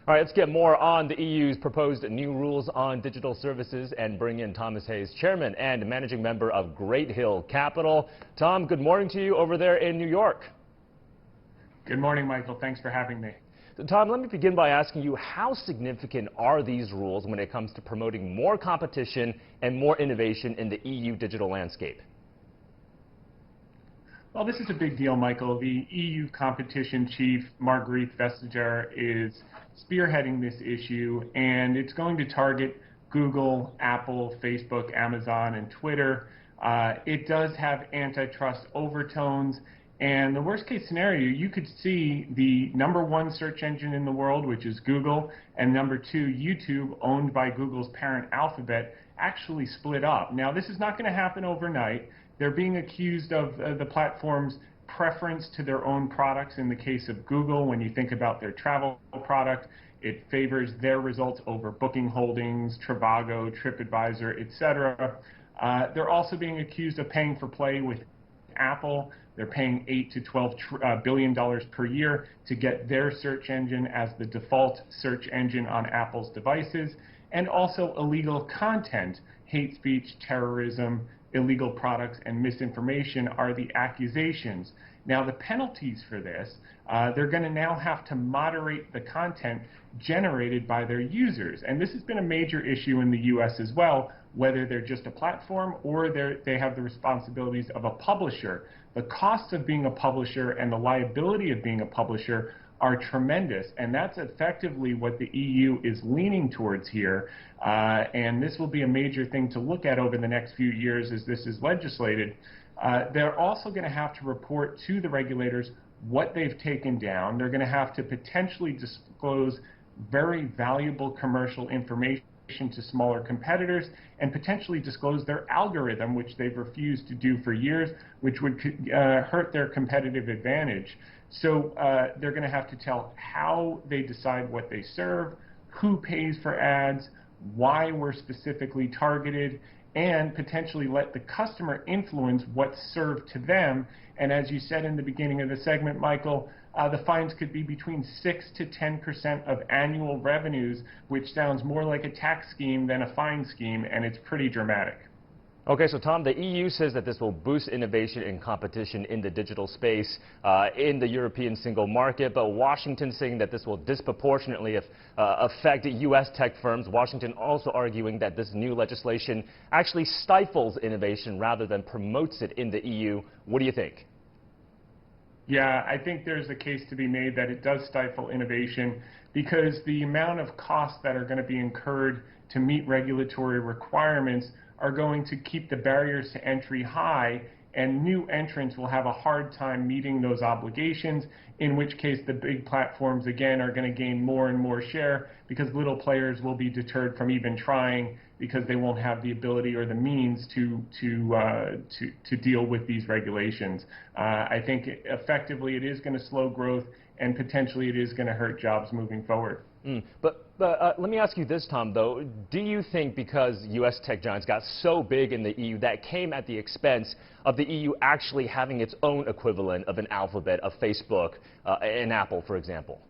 All right, let's get more on the EU's proposed new rules on digital services and bring in Thomas Hayes, Chairman and Managing Member of Great Hill Capital. Tom, good morning to you over there in New York. Good morning, Michael. Thanks for having me. So, Tom, let me begin by asking you, how significant are these rules when it comes to promoting more competition and more innovation in the EU digital landscape? Well, this is a big deal, Michael. The EU competition chief, Margrethe Vestager, is spearheading this issue, and it's going to target Google, Apple, Facebook, Amazon, and Twitter. It does have antitrust overtones, and the worst case scenario, you could see the #1 search engine in the world, which is Google, and #2, YouTube, owned by Google's parent Alphabet, actually split up. Now, this is not going to happen overnight. They're being accused of the platform's preference to their own products. In the case of Google, when you think about their travel product, it favors their results over Booking Holdings, Trivago, TripAdvisor, etc. They're also being accused of paying for play with Apple. They're paying $8 to $12 billion per year to get their search engine as the default search engine on Apple's devices, and also illegal content, hate speech, terrorism, illegal products, and misinformation are the accusations. Now, the penalties for this, they're going to now have to moderate the content generated by their users. And this has been a major issue in the U.S. as well, whether they're just a platform or they have the responsibilities of a publisher. The costs of being a publisher and the liability of being a publisher are tremendous, and that's effectively what the EU is leaning towards here, and this will be a major thing to look at over the next few years as this is legislated. They're also going to have to report to the regulators what they've taken down. They're going to have to potentially disclose very valuable commercial information to smaller competitors and potentially disclose their algorithm, which they've refused to do for years, which would hurt their competitive advantage. So they're going to have to tell how they decide what they serve, who pays for ads, why we're specifically targeted, and potentially let the customer influence what's served to them. And as you said in the beginning of the segment, Michael, the fines could be between 6 to 10% of annual revenues, which sounds more like a tax scheme than a fine scheme, and it's pretty dramatic. Okay, so Tom, the EU says that this will boost innovation and competition in the digital space in the European single market, but Washington's saying that this will disproportionately affect U.S. tech firms. Washington also arguing that this new legislation actually stifles innovation rather than promotes it in the EU. What do you think? Yeah, I think there's a case to be made that it does stifle innovation because the amount of costs that are going to be incurred to meet regulatory requirements are going to keep the barriers to entry high, and new entrants will have a hard time meeting those obligations, in which case the big platforms again are going to gain more and more share because little players will be deterred from even trying because they won't have the ability or the means to deal with these regulations. I think effectively it is going to slow growth, and potentially it is going to hurt jobs moving forward. But let me ask you this, Tom, though. Do you think because U.S. tech giants got so big in the EU, that came at the expense of the EU actually having its own equivalent of an Alphabet, of Facebook, and Apple, for example?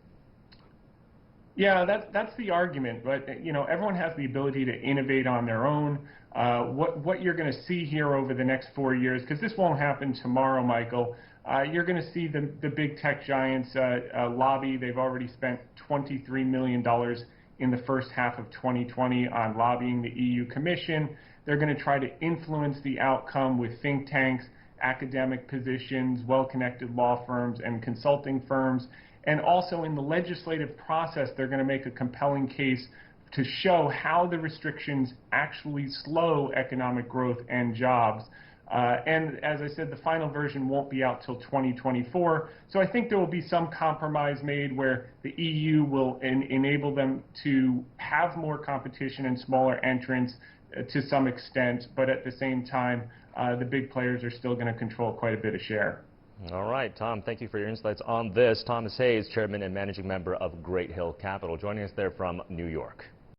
Yeah, that's the argument. But, you know, everyone has the ability to innovate on their own. What you're going to see here over the next 4 years, because this won't happen tomorrow, Michael, you're going to see the big tech giants lobby. They've already spent $23 million in the first half of 2020 on lobbying the EU Commission. They're going to try to influence the outcome with think tanks, academic positions, well-connected law firms, and consulting firms. And also in the legislative process, they're going to make a compelling case to show how the restrictions actually slow economic growth and jobs. And as I said, the final version won't be out till 2024. So I think there will be some compromise made where the EU will enable them to have more competition and smaller entrants to some extent, but at the same time, the big players are still going to control quite a bit of share. All right, Tom, thank you for your insights on this. Thomas Hayes, Chairman and Managing Member of Great Hill Capital, joining us there from New York.